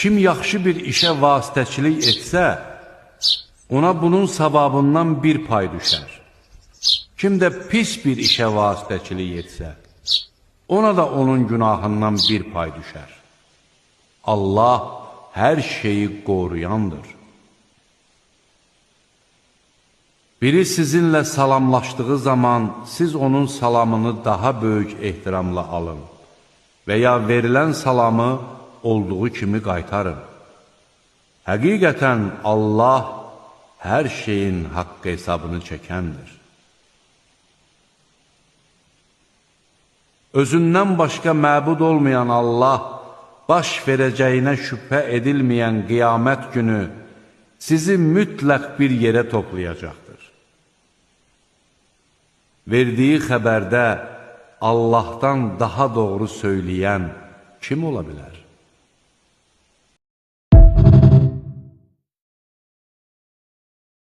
Kim yaxşı bir işə vasitəçilik etsə, ona bunun savabından bir pay düşər. Kim də pis bir işə vasitəçilik etsə, ona da onun günahından bir pay düşər. Allah hər şeyi qoruyandır. Biri sizinlə salamlaşdığı zaman siz onun salamını daha böyük ehtiramla alın və ya verilən salamı olduğu kimi qaytarın. Həqiqətən Allah hər şeyin haqq hesabını çəkəndir. Özündən başqa məbud olmayan Allah, baş verəcəyinə şübhə edilməyən qiyamət günü sizi mütləq bir yerə toplayacaqdır. Verdiyi xəbərdə Allahdan daha doğru söyləyən kim ola bilər?